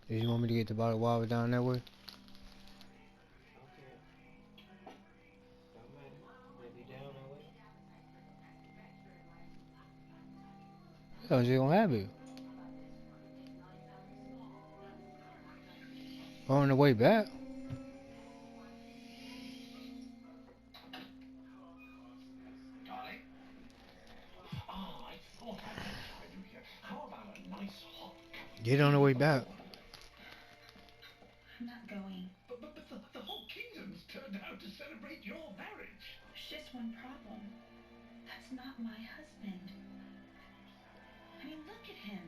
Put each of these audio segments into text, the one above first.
Did you want me to get the bottle while we're down that way? I was just gonna have it. On the way back. Get on the way back. I'm not going. But the whole kingdom's turned out to celebrate your marriage. There's just one problem. That's not my husband. I mean, look at him.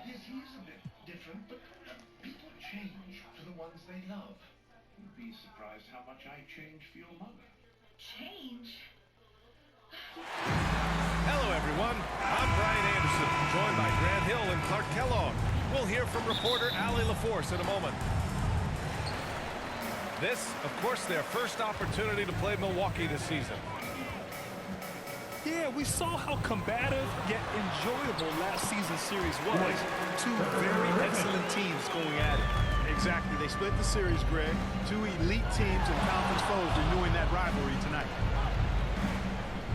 Yes, he is a bit different, but people change for the ones they love. You'd be surprised how much I change for your mother. Change? Hello, everyone. I'm Brian Anderson, joined by Grant Hill and Clark Kellogg. We'll hear from reporter Allie LaForce in a moment. This, of course, their first opportunity to play Milwaukee this season. Yeah, we saw how combative yet enjoyable last season's series was. Two very excellent teams going at it. Exactly. They split the series, Greg. Two elite teams and conference foes renewing that rivalry tonight.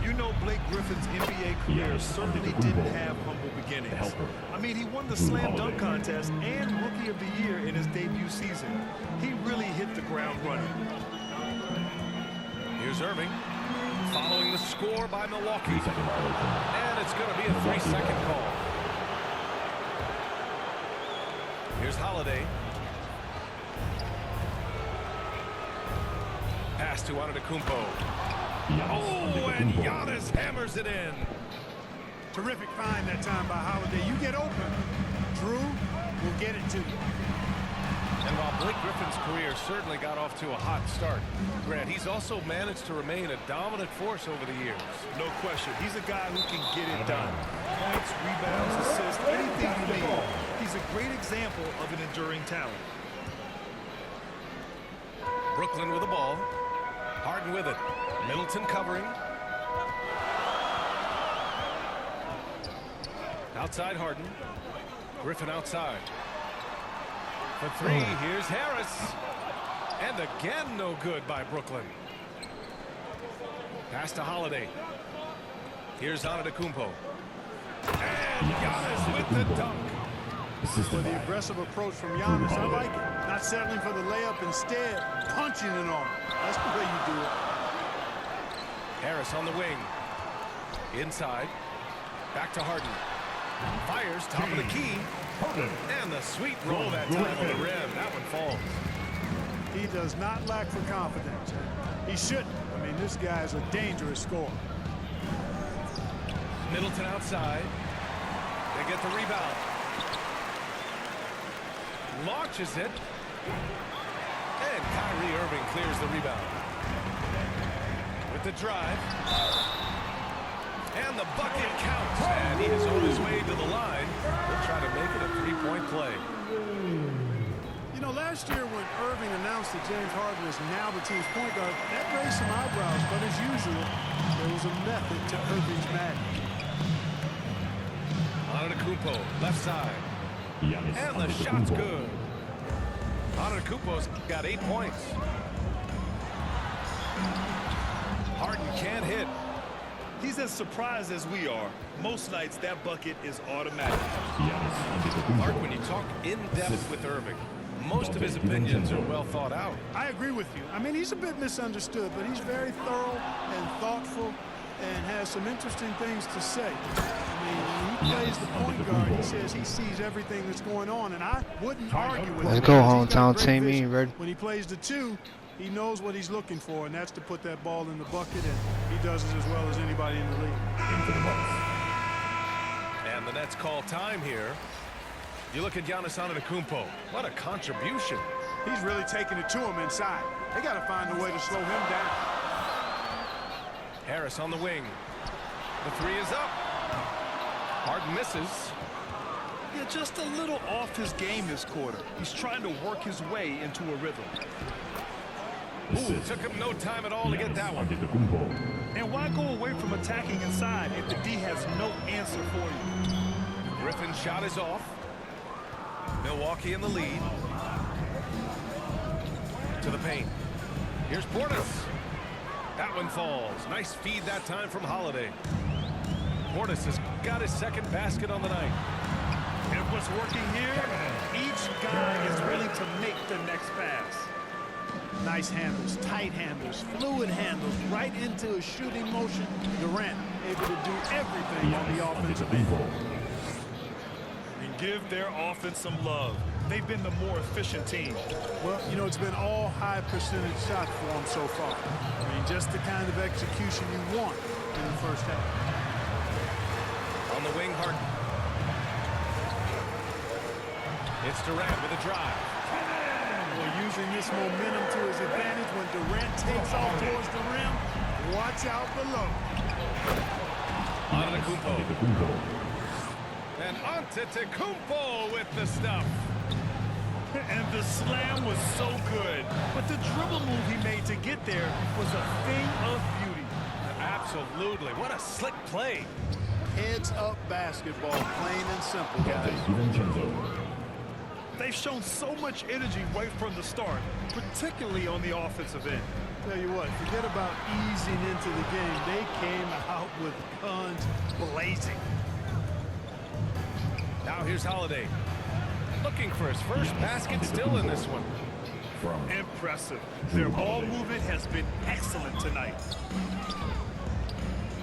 You know Blake Griffin's NBA career certainly didn't have humble beginnings. I mean, he won the slam dunk contest and Rookie of the Year in his debut season. He really hit the ground running. Here's Irving, following the score by Milwaukee. And it's going to be a 3-second call. Here's Holiday. Pass to Antetokounmpo. Oh, and Giannis hammers it in. Terrific find that time by Holiday. You get open, Drew will get it to you. And while Blake Griffin's career certainly got off to a hot start, Grant, he's also managed to remain a dominant force over the years. No question. He's a guy who can get it done. Points, rebounds, assists, anything you need. He's a great example of an enduring talent. Brooklyn with the ball. Harden with it. Middleton covering. Outside Harden. Griffin outside. For three, here's Harris. And again, no good by Brooklyn. Pass to Holiday. Here's Antetokounmpo. And Giannis with the dunk. For the aggressive approach from Giannis, I like it. Not settling for the layup, instead punching it on. That's the way you do it. Harris on the wing. Inside. Back to Harden. Fires, top of the key. And the sweet roll that time on the rim. That one falls. He does not lack for confidence. He shouldn't. I mean, this guy's a dangerous scorer. Middleton outside. They get the rebound. Launches it. And Kyrie Irving clears the rebound. With the drive. And the bucket counts. And he is on his way to the line. He'll try to make it a three-point play. You know, last year when Irving announced that James Harden is now the team's point guard, that raised some eyebrows. But as usual, there was a method to Irving's madness. Antetokounmpo, left side. And the shot's good. Antetokounmpo's got 8 points. Harden can't hit. He's as surprised as we are. Most nights, that bucket is automatic. Mark, when you talk in depth with Irving, most of his opinions are well thought out. I agree with you. I mean, he's a bit misunderstood, but he's very thorough and thoughtful and has some interesting things to say. I mean, when he plays the point guard, he says he sees everything that's going on, and I wouldn't argue with him. Let's go, hometown team. Me ready. When he plays the two, he knows what he's looking for, and that's to put that ball in the bucket, and he does it as well as anybody in the league. And the Nets call time here. You look at Giannis Antetokounmpo. What a contribution. He's really taking it to him inside. They got to find a way to slow him down. Harris on the wing. The three is up. Harden misses. Yeah, just a little off his game this quarter. He's trying to work his way into a rhythm. Ooh, took him no time at all to get that one. And why go away from attacking inside if the D has no answer for you? Griffin's shot is off. Milwaukee in the lead. To the paint. Here's Portis. That one falls. Nice feed that time from Holiday. Portis has got his second basket on the night. And what's working here, each guy is willing to make the next pass. Nice handles, tight handles, fluid handles, right into a shooting motion. Durant able to do everything on the offensive end. And give their offense some love. They've been the more efficient team. Well, you know, it's been all high percentage shots for them so far. I mean, just the kind of execution you want in the first half. On the wing, Harden. It's Durant with a drive. Well, using this momentum to his advantage when Durant takes off towards the rim. Watch out below. Antetokounmpo. And Antetokounmpo with the stuff. And the slam was so good. But the dribble move he made to get there was a thing of beauty. Absolutely. What a slick play. Heads-up basketball, plain and simple, guys. They've shown so much energy right from the start, particularly on the offensive end. Tell you what, forget about easing into the game. They came out with guns blazing. Now here's Holiday. Looking for his first basket still in this one. Impressive. Their ball movement has been excellent tonight.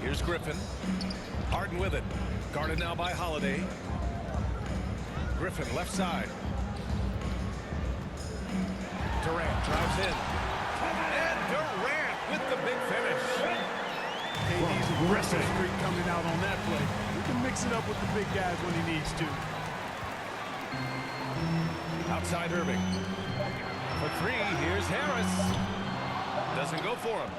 Here's Griffin. Harden with it. Guarded now by Holiday. Griffin left side. Durant drives in. And Durant with the big finish. KD's aggressive streak coming out on that play. He can mix it up with the big guys when he needs to. Outside Irving. For three, here's Harris. Doesn't go for him.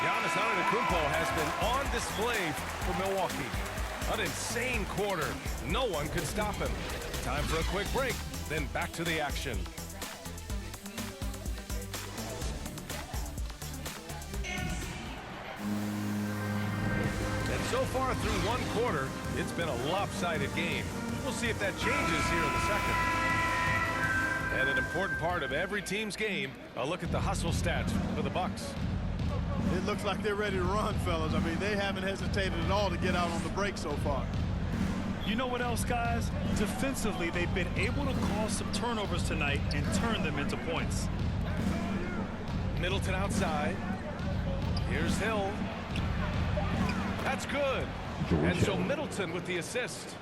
Giannis Antetokounmpo has been on display for Milwaukee. An insane quarter. No one could stop him. Time for a quick break, then back to the action. And so far through one quarter, it's been a lopsided game. We'll see if that changes here in the second. And an important part of every team's game, a look at the hustle stats for the Bucks. It looks like they're ready to run, fellas. I mean, they haven't hesitated at all to get out on the break so far. You know what else, guys? Defensively, they've been able to cause some turnovers tonight and turn them into points. Middleton outside. Here's Hill. That's good. And so Middleton with the assist.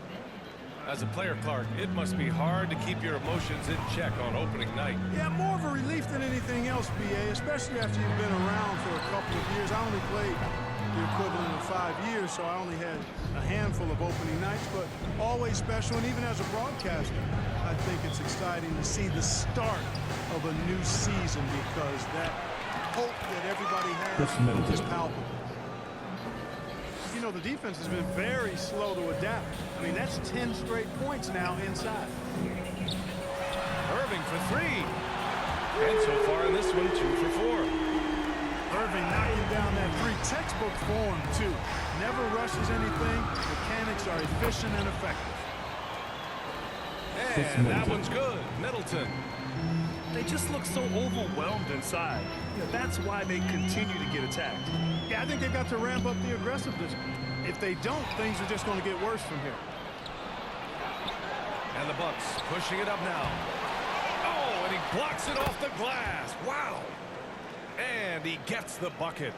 As a player, Clark, it must be hard to keep your emotions in check on opening night. Yeah, more of a relief than anything else, BA, especially after you've been around for a couple of years. I only played the equivalent of 5 years, so I only had a handful of opening nights, but always special. And even as a broadcaster, I think it's exciting to see the start of a new season because that hope that everybody has is palpable. You know, the defense has been very slow to adapt. I mean, that's 10 straight points now inside. Irving for three. And so far in this one, 2 for 4. Irving knocking down that three. Textbook form, too. Never rushes anything. Mechanics are efficient and effective. And that one's good. Middleton. They just look so overwhelmed inside. You know, that's why they continue to get attacked. Yeah, I think they've got to ramp up the aggressiveness. If they don't, things are just going to get worse from here. And the Bucks pushing it up now. Oh, and he blocks it off the glass. Wow. And he gets the bucket.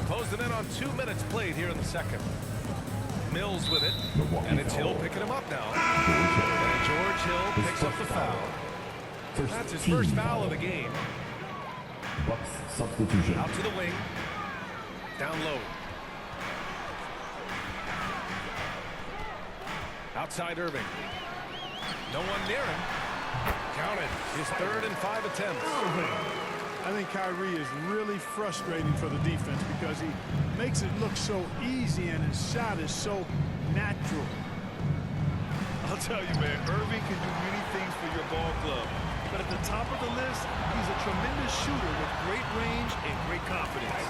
Close them in on 2 minutes played here in the second. Mills with it. And it's Hill picking him up now. And George Hill picks up the foul. That's his first foul of the game. Bucks substitution. Out to the wing. Down low. Outside Irving. No one near him. Counted. His 3rd and 5 attempts. I think Kyrie is really frustrating for the defense because he makes it look so easy and his shot is so natural. I'll tell you, man, Irving can do many things for your ball club. But at the top of the list, he's a tremendous shooter with great range and great confidence.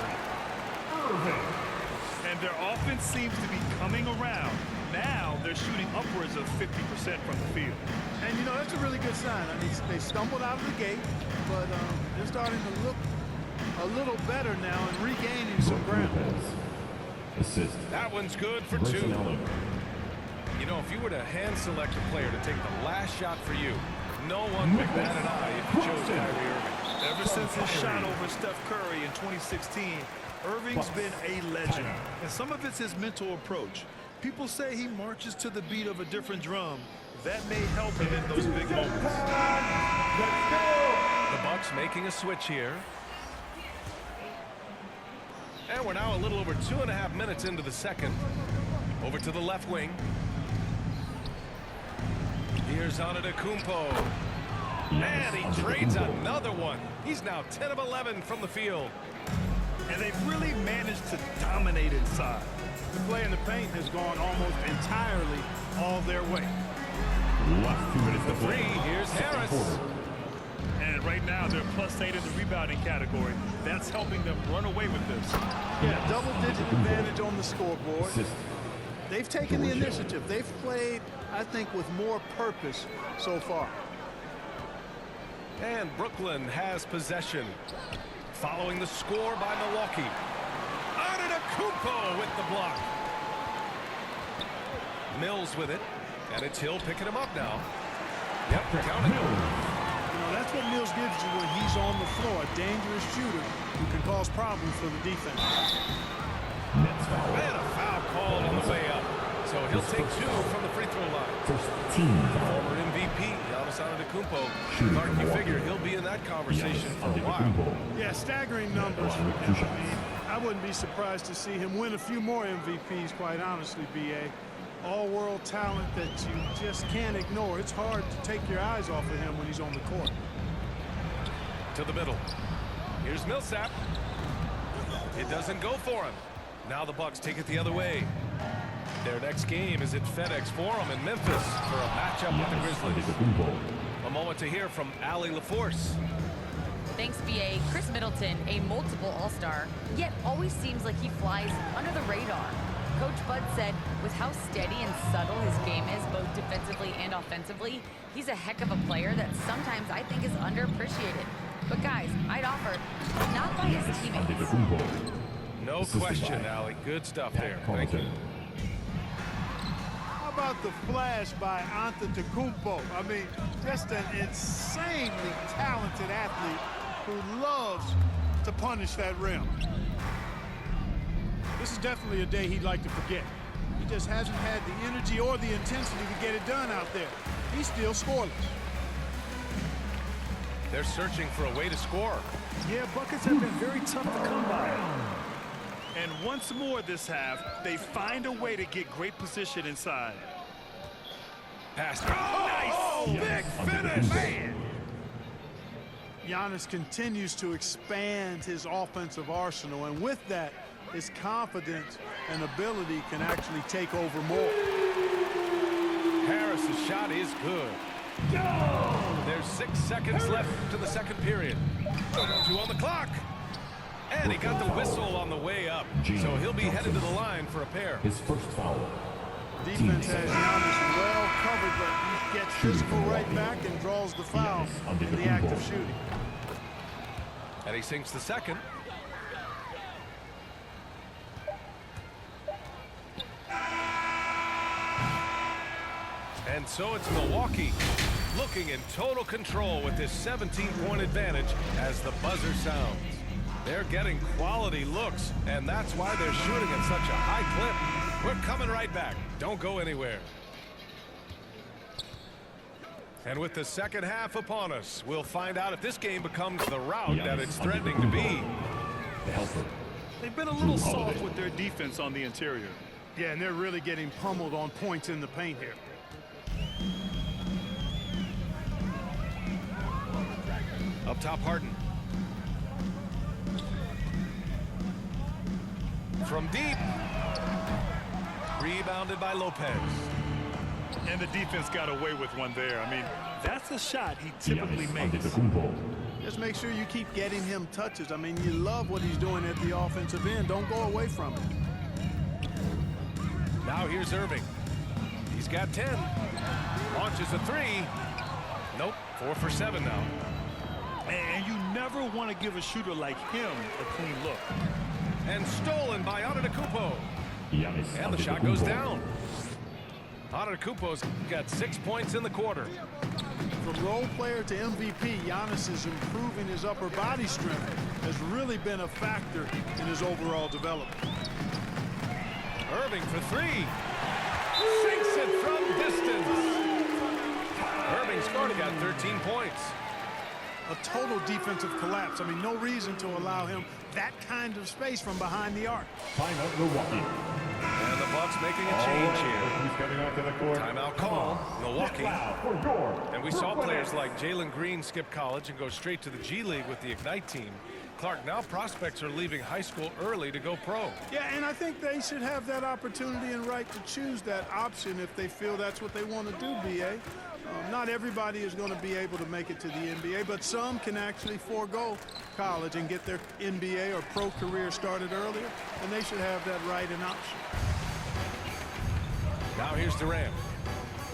And their offense seems to be coming around. Now they're they're shooting upwards of 50% from the field. And, you know, that's a really good sign. I mean, they stumbled out of the gate, but they're starting to look a little better now and regaining some ground. Assist. That one's good for Grayson 2. Allen. You know, if you were to hand select a player to take the last shot for you, no one would bat an eye if you chose Kyrie Irving. Ever since his shot over Steph Curry in 2016, Irving's been a legend. And some of it's his mental approach. People say he marches to the beat of a different drum. That may help him in those big moments. The Bucks making a switch here. And we're now a little over 2.5 minutes into the second. Over to the left wing. Here's Antetokounmpo. And he trades another one. He's now 10 of 11 from the field. And they've really managed to dominate inside. The play in the paint has gone almost entirely all their way. Last 2 minutes to play. Here's Harris. And right now they're +8 in the rebounding category. That's helping them run away with this. Yeah, double-digit advantage on the scoreboard. Assist. They've taken the initiative. They've played, I think, with more purpose so far. And Brooklyn has possession. Following the score by Milwaukee. Antetokounmpo with the block. Mills with it. And it's Hill picking him up now. Yep, counting. You know, that's what Mills gives you when he's on the floor. A dangerous shooter who can cause problems for the defense. Nets foul. And a foul called on the way up. So he'll take 2 from the free throw line. First team foul. Former MVP, Giannis Antetokounmpo. Shooting Clark, from you Milwaukee. figure he'll be in that conversation for a while. Antetokounmpo. Yeah, staggering numbers. Along with 2 shots. I wouldn't be surprised to see him win a few more MVPs, quite honestly, B.A. All-world talent that you just can't ignore. It's hard to take your eyes off of him when he's on the court. To the middle. Here's Millsap. It doesn't go for him. Now the Bucks take it the other way. Their next game is at FedEx Forum in Memphis for a matchup with the Grizzlies. Antetokounmpo. A moment to hear from Allie LaForce. Thanks, BA. Chris Middleton, a multiple All-Star, yet always seems like he flies under the radar. Coach Bud said with how steady and subtle his game is, both defensively and offensively, he's a heck of a player that sometimes I think is underappreciated. But guys, I'd offer not by his teammates. Antetokounmpo. No Assisted question, by Allie. Good stuff there. Pat Thank you. Connaughton. How about the flash by Antetokounmpo? I mean, just an insanely talented athlete who loves to punish that rim. This is definitely a day he'd like to forget. He just hasn't had the energy or the intensity to get it done out there. He's still scoreless. They're searching for a way to score. Yeah, buckets have been very tough to come by. And once more this half, they find a way to get great position inside. Pass. Oh, nice! Big finish! Man! Giannis continues to expand his offensive arsenal, and with that, his confidence and ability can actually take over more. Harris's shot is good. There's 6 seconds left to the second period. 2 on the clock. And he got the whistle on the way up. So he'll be headed to the line for a pair. His first foul. Defense has Giannis well covered, but he gets physical right back and draws the foul in the act of shooting. And he sinks the second. And so it's Milwaukee looking in total control with this 17-point advantage as the buzzer sounds. They're getting quality looks, and that's why they're shooting at such a high clip. We're coming right back. Don't go anywhere. And with the second half upon us, we'll find out if this game becomes the rout that it's threatening to be. The helper. They've been a little soft with their defense on the interior. Yeah, and they're really getting pummeled on points in the paint here. Up top, Harden. From deep. Rebounded by Lopez. And the defense got away with one there. I mean, that's a shot he typically makes. Antetokounmpo. Just make sure you keep getting him touches. I mean, you love what he's doing at the offensive end. Don't go away from it. Now here's Irving. He's He's got 10. Launches a three. Nope, 4 for 7 now. And you never want to give a shooter like him a clean look. And stolen by Antetokounmpo. Giannis And the shot goes Antetokounmpo. down. Antetokounmpo's got 6 points in the quarter. From role player to MVP, Giannis is improving his upper body strength. Has really been a factor in his overall development. Irving for three. Sinks it from distance. Irving's already got 13 points. A total defensive collapse. I mean, no reason to allow him that kind of space from behind the arc. Timeout Milwaukee. And the Bucks making a change here. He's coming onto the court. Timeout call, Milwaukee. For your And we saw players like Jalen Green skip college and go straight to the G League with the Ignite team. Clark, now prospects are leaving high school early to go pro. Yeah, and I think they should have that opportunity and right to choose that option if they feel that's what they want to do, B.A. Not everybody is going to be able to make it to the NBA, but some can actually forego college and get their NBA or pro career started earlier, and they should have that right and option. Now here's Durant.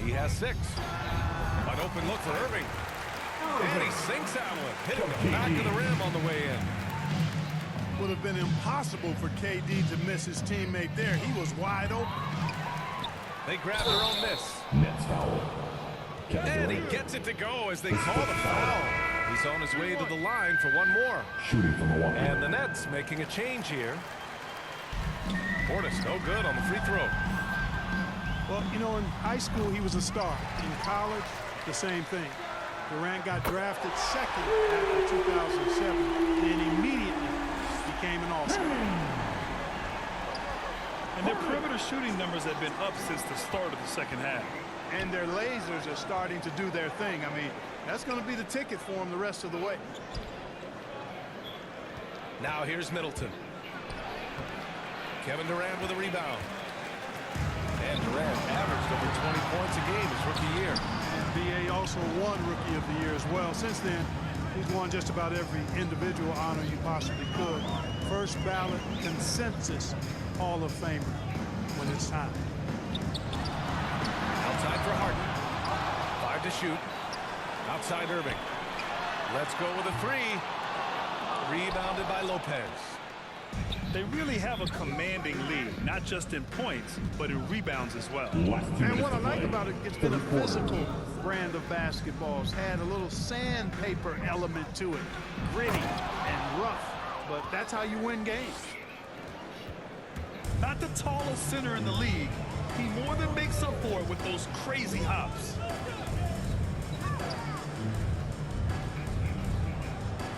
He has 6. An open look for Irving. And he sinks that one, hitting the back of the rim on the way in. Would have been impossible for KD to miss his teammate there. He was wide open. They grab their own miss. Nets foul. Kevin And he Durant. gets it to go as they call the foul. He's on his way to the line for one more. Shooting from Milwaukee. And the Nets making a change here. Portis no good on the free throw. Well, you know, in high school, he was a star. In college, the same thing. Durant got drafted second after 2007, and immediately became an all-star. And their perimeter shooting numbers have been up since the start of the second half. And their lasers are starting to do their thing. I mean, that's going to be the ticket for them the rest of the way. Now here's Middleton. Kevin Durant with a rebound. And Durant averaged over 20 points a game his rookie year. And B.A. also won Rookie of the Year as well. Since then, he's won just about every individual honor you possibly could. First ballot consensus Hall of Famer when it's time. Outside for Harden. 5 to shoot. Outside Irving. Let's go with a 3. Rebounded by Lopez. They really have a commanding lead, not just in points, but in rebounds as well. Last 2 And minutes what I to like play. about it, it's been a Third quarter. physical brand of basketball. It's had a little sandpaper element to it. Gritty and rough, but that's how you win games. Not the tallest center in the league, he more than makes up for it with those crazy hops.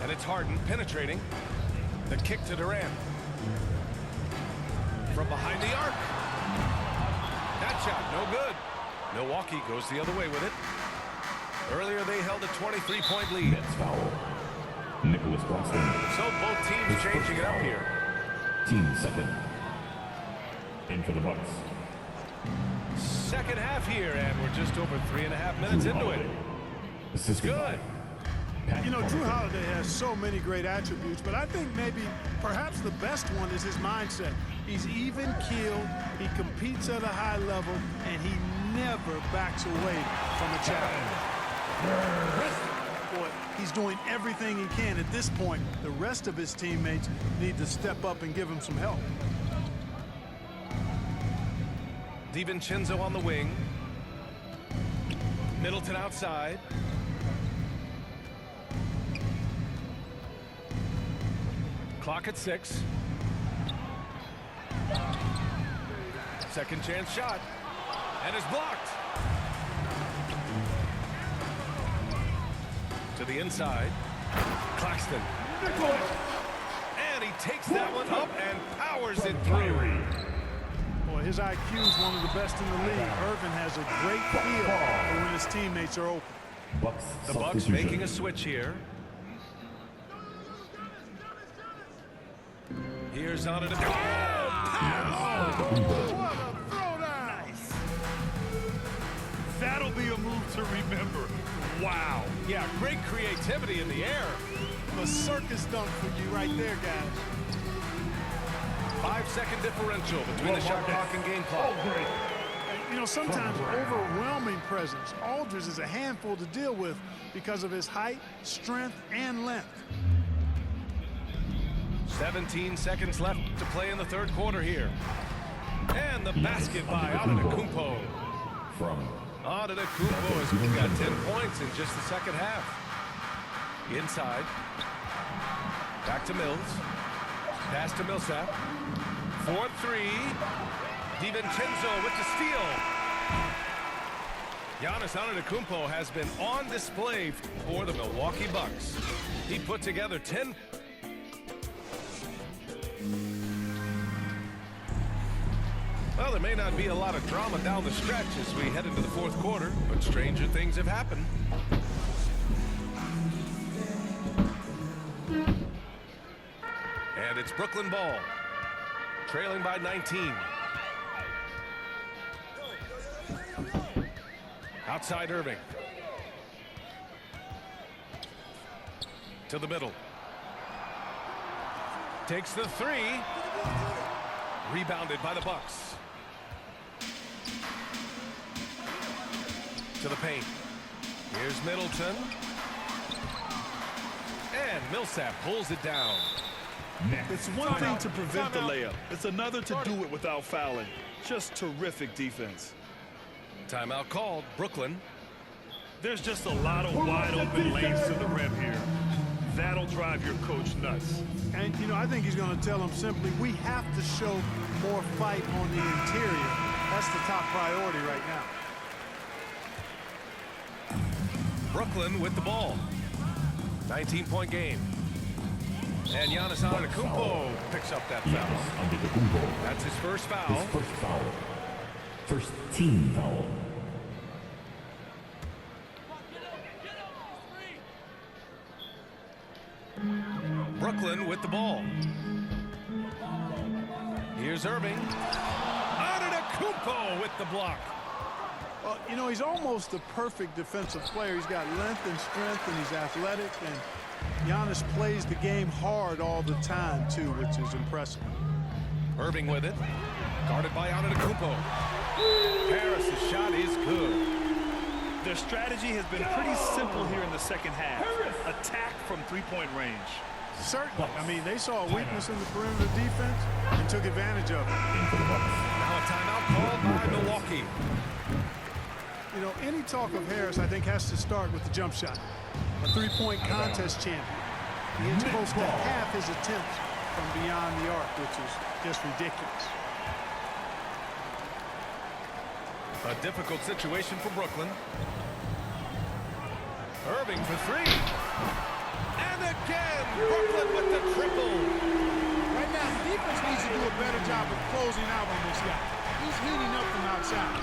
And it's Harden penetrating. The kick to Durant. From behind the arc. That shot, no good. Milwaukee goes the other way with it. Earlier, they held a 23-point lead. Nets foul. Nicholas Claxton. So both teams changing it up here. Team second. In for the Bucks. Second half here, and we're just over 3.5 minutes into it. Assisted Good. by Pat You know, Drew Connaughton. Holiday has so many great attributes, but I think perhaps the best one is his mindset. He's even-keeled, he competes at a high level, and he never backs away from a challenge. Boy, he's doing everything he can at this point. The rest of his teammates need to step up and give him some help. DiVincenzo on the wing. Middleton outside. Clock at 6. Second chance shot. And is blocked. To the inside. Claxton. And he takes that one up and powers it through. Boy, his IQ is one of the best in the league. Irvin has a great feel for when his teammates are open. Bucks The Bucks substitution. making a switch here. Here's on it. Oh, pow! What a throw down! Nice. That'll be a move to remember. Wow. Yeah, great creativity in the air. A circus dunk for you right there, guys. 5-second differential between the shot clock and game clock. You know, sometimes overwhelming presence. Aldridge is a handful to deal with because of his height, strength, and length. 17 seconds left to play in the third quarter here. And the basket by Antetokounmpo. Antetokounmpo has got 10 points in just the second half. Inside. Back to Mills. Pass to Millsap. 4-3. DiVincenzo with the steal. Giannis Antetokounmpo has been on display for the Milwaukee Bucks. He put together 10. Well, there may not be a lot of drama down the stretch as we head into the fourth quarter, but stranger things have happened. And it's Brooklyn ball, trailing by 19. Outside Irving. To the middle. Takes the three. Rebounded by the Bucks. To the paint. Here's Middleton. And Millsap pulls it down. It's one thing to prevent the layup. It's another to do it without fouling. Just terrific defense. Timeout called. Brooklyn. There's just a lot of wide open lanes to the rim here. That'll drive your coach nuts. And, you know, I think he's going to tell them simply, we have to show more fight on the interior. That's the top priority right now. Brooklyn with the ball. 19-point game. And Giannis Antetokounmpo picks up that foul. That's his first foul. His first foul. First team foul. Brooklyn with the ball. Here's Irving. Antetokounmpo with the block. Well, you know, he's almost the perfect defensive player. He's got length and strength, and he's athletic. And Giannis plays the game hard all the time, too, which is impressive. Irving with it. Guarded by Antetokounmpo. Harris's shot is good. Their strategy has been pretty simple here in the second half. Attack from three-point range. Certainly. I mean, they saw a weakness in the perimeter defense and took advantage of it. Now a timeout called by Milwaukee. You know, any talk of Harris, I think, has to start with the jump shot. A three-point contest champion. He is close to half his attempts from beyond the arc, which is just ridiculous. A difficult situation for Brooklyn. Irving for three. And again, Brooklyn with the triple. Right now, the defense needs to do a better job of closing out on this guy. He's heating up from outside.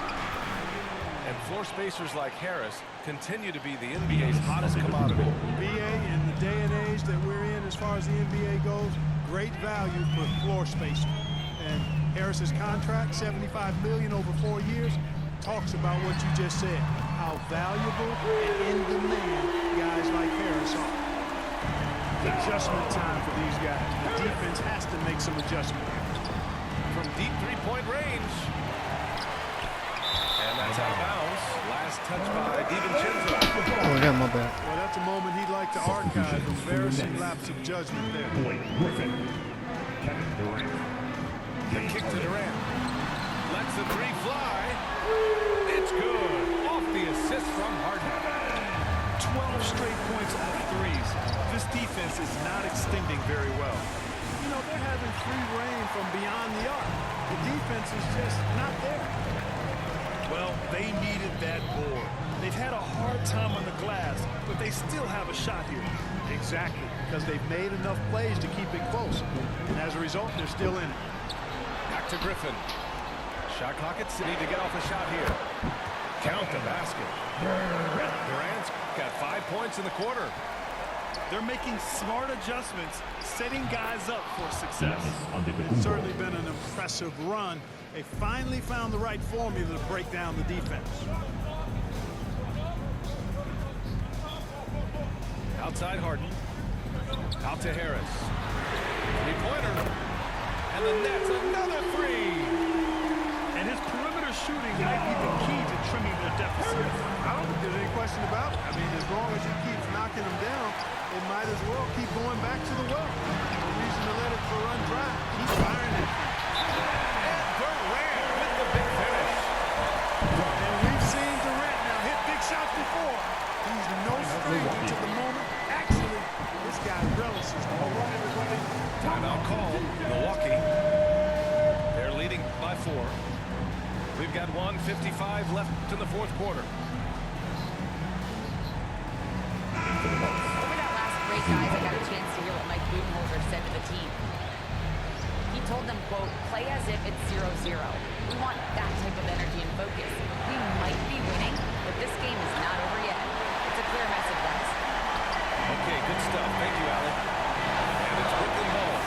And floor spacers like Harris continue to be the NBA's hottest commodity. BA, in the day and age that we're in as far as the NBA goes, great value for floor spacing. And Harris's contract, $75 million over 4 years, talks about what you just said, how valuable and in demand guys like Harris are. Adjustment time for these guys. The defense has to make some adjustment. From deep three-point range. And that's out of bounds. Last touch by DiVincenzo. Oh, yeah, my bad. Well, that's a moment he'd like to archive. Embarrassing lapse of judgment there. Blake Griffin. Kevin Durant. The kick to Durant. Lets the three fly. It's good. Off the assist from Harden. 12 straight points off threes. This defense is not extending very well. You know, they're having free reign from beyond the arc. The defense is just not there. Well, they needed that board. They've had a hard time on the glass, but they still have a shot here. Exactly, because they've made enough plays to keep it close. And as a result, they're still in it. Back to Griffin. Shot clock at City to get off a shot here. Count the basket. Durant's got 5 points in the quarter. They're making smart adjustments, setting guys up for success. It's certainly been an impressive run. They finally found the right formula to break down the defense. Outside Harden. Out to Harris. Three-pointer. And the net's another three. And his perimeter Warriors shooting might be the key to trimming their deficit. I don't think there's any question about it. I mean, as long as he keeps knocking them down, they might as well keep going back to the well. No reason to let it run dry. Keep firing it. And Durant with the big finish. And we've seen Durant now hit big shots before. He's no stranger to the moment. Actually, this guy relishes the moment. Timeout called. Milwaukee. They're leading by 4. We've got 1:55 left in the fourth quarter. Over that last break, guys, I got a chance to hear what Mike Budenholzer said to the team. He told them, quote, play as if it's 0-0. We want that type of energy and focus. We might be winning, but this game is not over yet. It's a clear message, guys. Okay, good stuff. Thank you, Allie. And it's Brooklyn ball.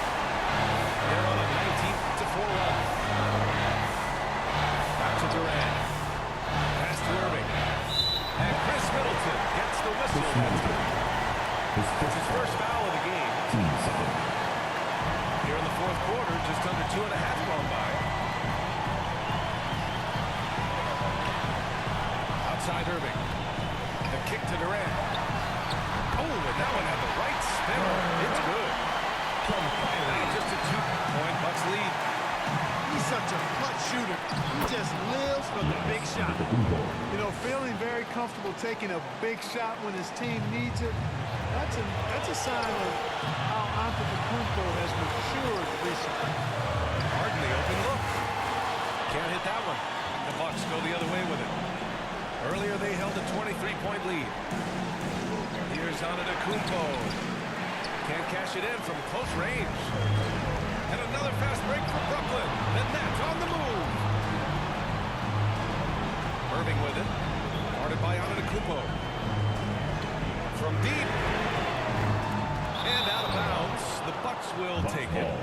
They're on a 19-4 run. Back to Durant. Pass to Irving. And Chris Middleton gets the whistle. It's his first foul of the game. Here in the fourth quarter, just under 2.5 gone by. Outside Irving. The kick to Durant. Oh, and that one had the right spinner. It's good. And now just a 2-point Bucks lead. He's such a clutch shooter. He just lives for the big shot. You know, feeling very comfortable taking a big shot when his team needs it. That's a sign of how Antetokounmpo has matured recently. Harden, the open look. Can't hit that one. The Bucks go the other way with it. Earlier they held a 23-point lead. Here's Antetokounmpo. Can't cash it in from close range. And another fast break for Brooklyn. And that's on the move. Irving with it. Guarded by Antetokounmpo. From deep. And out of bounds. The Bucks will take it.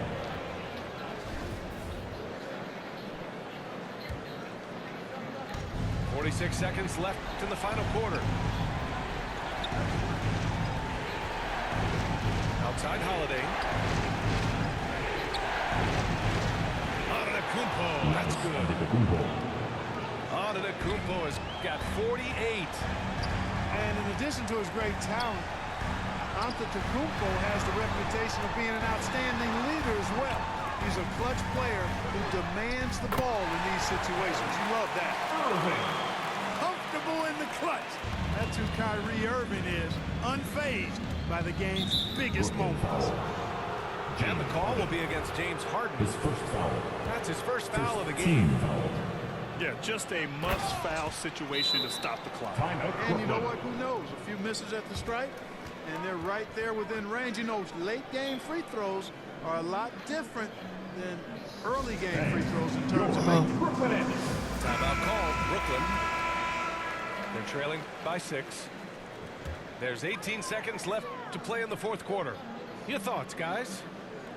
.46 seconds left in the final quarter. Outside Holiday. Antetokounmpo, that's good. Antetokounmpo has got 48. And in addition to his great talent, Antetokounmpo has the reputation of being an outstanding leader as well. He's a clutch player who demands the ball in these situations. You love that. Comfortable in the clutch. That's who Kyrie Irving is, unfazed by the game's biggest moments. And the call will be against James Harden. His first foul. That's his first foul of the game. Yeah, just a must-foul situation to stop the clock. And you know what? Who knows? A few misses at the stripe, and they're right there within range. You know, late-game free throws are a lot different than early-game free throws in terms of making. Timeout called. Brooklyn. They're trailing by 6. There's 18 seconds left to play in the fourth quarter. Your thoughts, guys?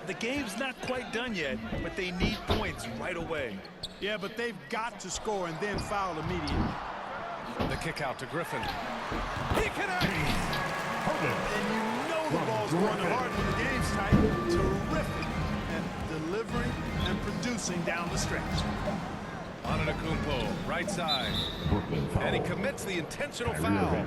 The game's not quite done yet, but they need points right away. Yeah, but they've got to score and then foul immediately. The kick out to Griffin. He connects! And you know the ball's going to Harden when the game's tight. Terrific at delivering and producing down the stretch. Antetokounmpo, right side. And he commits the intentional foul.